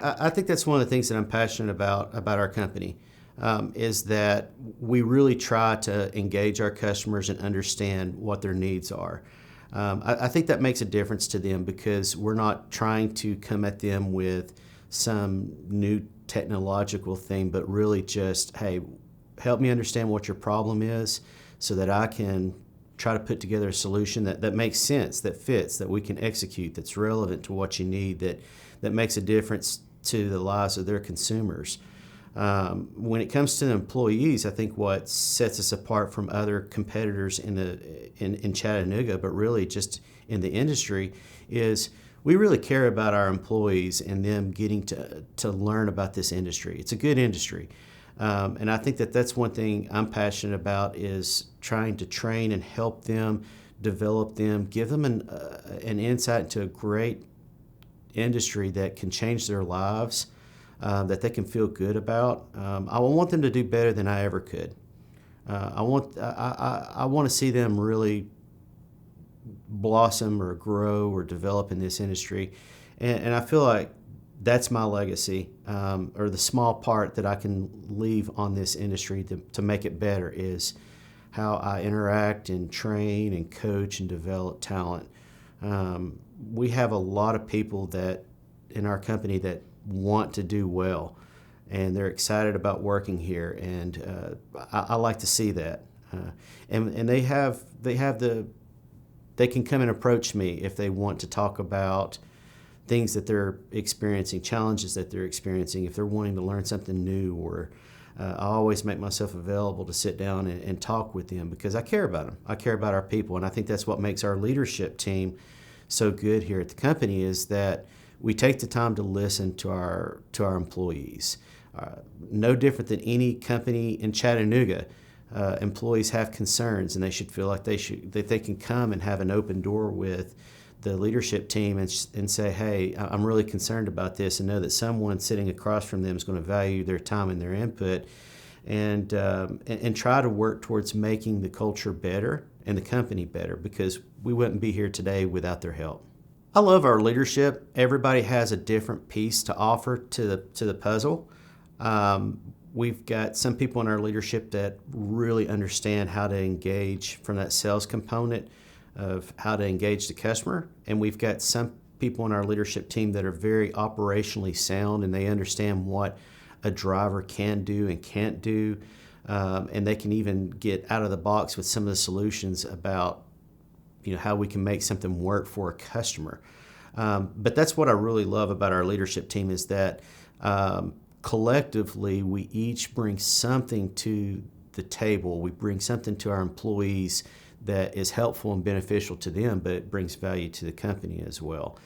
I think that's one of the things that I'm passionate about our company, is that we really try to engage our customers and understand what their needs are. I think that makes a difference to them because we're not trying to come at them with some new technological thing, but really just, hey, help me understand what your problem is so that I can try to put together a solution that makes sense, that fits, that we can execute, that's relevant to what you need, that makes a difference to the lives of their consumers. When it comes to the employees, I think what sets us apart from other competitors in Chattanooga, but really just in the industry, is we really care about our employees and them getting to learn about this industry. It's a good industry. And I think that's one thing I'm passionate about, is trying to train and help them, develop them, give them an insight into a great industry that can change their lives, that they can feel good about. I want them to do better than I ever could. I want to see them really blossom or grow or develop in this industry, and I feel like that's my legacy, or the small part that I can leave on this industry to make it better, is how I interact and train and coach and develop talent. We have a lot of people that in our company that want to do well, and they're excited about working here, and I like to see that. And they can come and approach me if they want to talk about things that they're experiencing, challenges that they're experiencing, if they're wanting to learn something new, or I always make myself available to sit down and talk with them because I care about them. I care about our people, and I think that's what makes our leadership team so good here at the company, is that we take the time to listen to our employees. No different than any company in Chattanooga. Employees have concerns, and they should feel like that they can come and have an open door with the leadership team and say, hey, I'm really concerned about this, and know that someone sitting across from them is going to value their time and their input, and try to work towards making the culture better and the company better, because we wouldn't be here today without their help. I love our leadership. Everybody has a different piece to offer to the puzzle. We've got some people in our leadership that really understand how to engage from that sales component of how to engage the customer. And we've got some people in our leadership team that are very operationally sound, and they understand what a driver can do and can't do. And they can even get out of the box with some of the solutions about how we can make something work for a customer. But that's what I really love about our leadership team, is that collectively we each bring something to the table. We bring something to our employees that is helpful and beneficial to them, but it brings value to the company as well.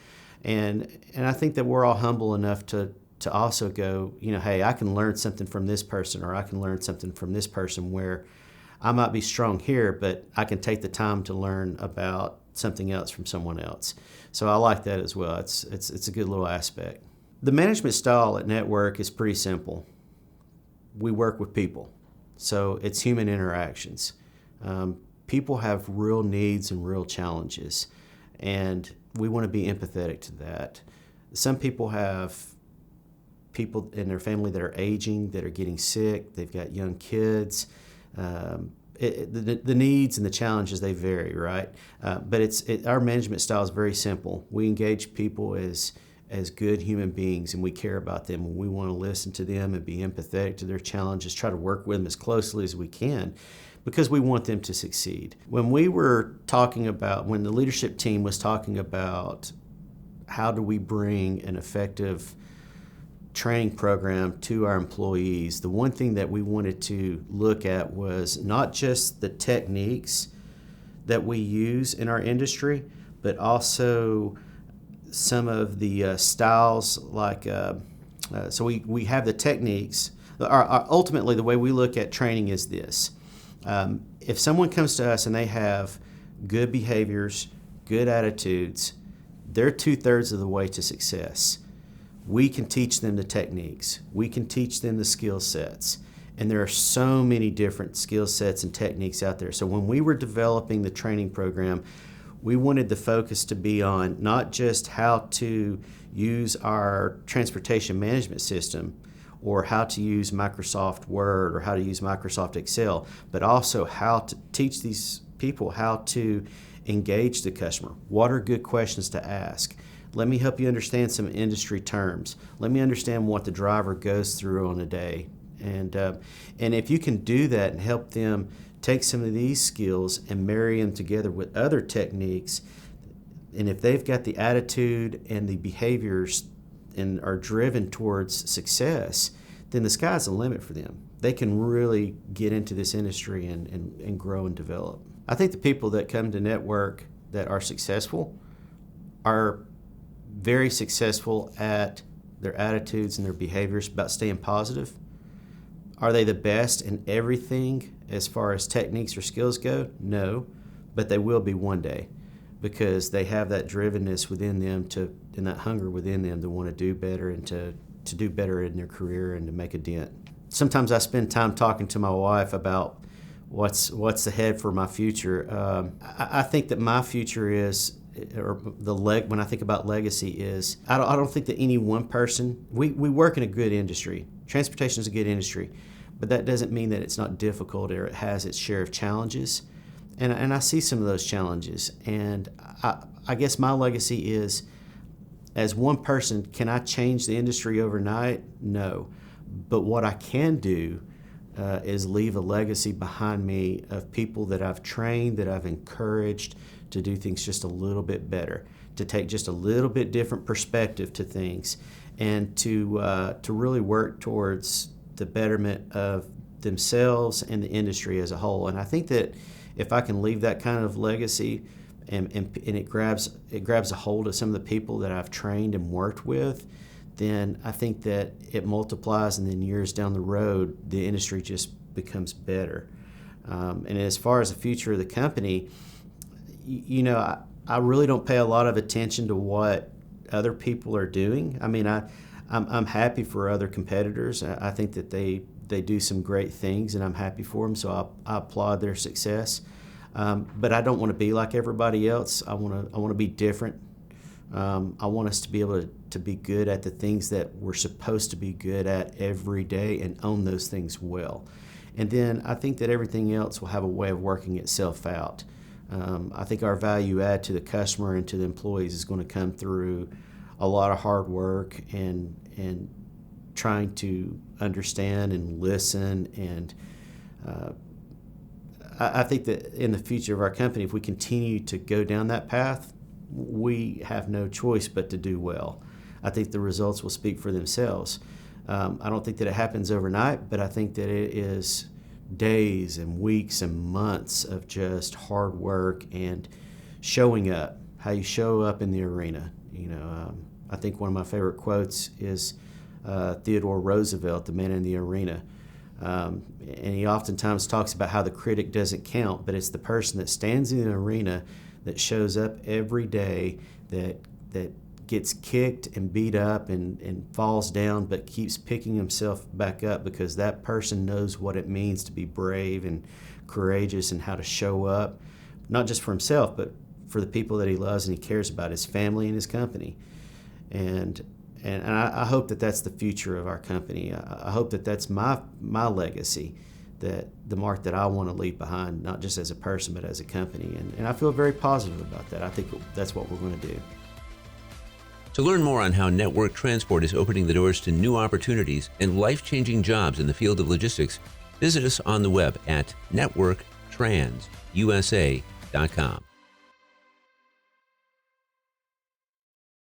And I think that we're all humble enough to also go, hey, I can learn something from this person, or I can learn something from this person where I might be strong here, but I can take the time to learn about something else from someone else. So I like that as well. It's a good little aspect. The management style at Network is pretty simple. We work with people, so it's human interactions. People have real needs and real challenges, and we want to be empathetic to that. Some people have people in their family that are aging, that are getting sick, they've got young kids. The needs and the challenges, they vary, right? But our management style is very simple. We engage people as good human beings, and we care about them, and we want to listen to them and be empathetic to their challenges, try to work with them as closely as we can, because we want them to succeed. When the leadership team was talking about how do we bring an effective training program to our employees, the one thing that we wanted to look at was not just the techniques that we use in our industry, but also some of the styles, like so we have the techniques. Ultimately, the way we look at training is this. If someone comes to us and they have good behaviors, good attitudes, they're 2/3 of the way to success. We can teach them the techniques. We can teach them the skill sets. And there are so many different skill sets and techniques out there. So when we were developing the training program, We wanted the focus to be on not just how to use our transportation management system or how to use Microsoft Word or how to use Microsoft Excel, but also how to teach these people how to engage the customer. What are good questions to ask? Let me help you understand some industry terms. Let me understand what the driver goes through on a day. And if you can do that and help them take some of these skills and marry them together with other techniques, and if they've got the attitude and the behaviors and are driven towards success, then the sky's the limit for them. They can really get into this industry and grow and develop. I think the people that come to Network that are successful are very successful at their attitudes and their behaviors about staying positive. Are they the best in everything as far as techniques or skills go? No, but they will be one day because they have that drivenness within them and that hunger within them to want to do better and to do better in their career and to make a dent. Sometimes I spend time talking to my wife about what's ahead for my future. I think that my future is, when I think about legacy is, I don't think that any one person, we work in a good industry. Transportation is a good industry, but that doesn't mean that it's not difficult or it has its share of challenges. And I see some of those challenges. And I guess my legacy is, as one person, can I change the industry overnight? No. But what I can do is leave a legacy behind me of people that I've trained, that I've encouraged to do things just a little bit better, to take just a little bit different perspective to things, and to really work towards the betterment of themselves and the industry as a whole. And I think that if I can leave that kind of legacy and it grabs a hold of some of the people that I've trained and worked with, then I think that it multiplies, and then years down the road, the industry just becomes better. And as far as the future of the company, I really don't pay a lot of attention to what other people are doing. I mean, I'm happy for other competitors. I think that they do some great things, and I'm happy for them, so I applaud their success. But I don't want to be like everybody else. I want to be different. I want us to be able to be good at the things that we're supposed to be good at every day and own those things well. And then I think that everything else will have a way of working itself out. I think our value add to the customer and to the employees is going to come through a lot of hard work and trying to understand and listen. And I think that in the future of our company, if we continue to go down that path, we have no choice but to do well. I think the results will speak for themselves. I don't think that it happens overnight, but I think that it is days and weeks and months of just hard work and showing up, how you show up in the arena. I think one of my favorite quotes is Theodore Roosevelt, the man in the arena. And he oftentimes talks about how the critic doesn't count, but it's the person that stands in the arena that shows up every day, that gets kicked and beat up and falls down, but keeps picking himself back up because that person knows what it means to be brave and courageous and how to show up, not just for himself, but for the people that he loves and he cares about, his family and his company. And I hope that that's the future of our company. I hope that that's my legacy, that the mark that I want to leave behind, not just as a person, but as a company. And I feel very positive about that. I think that's what we're going to do. To learn more on how Network Transport is opening the doors to new opportunities and life-changing jobs in the field of logistics, visit us on the web at networktransusa.com.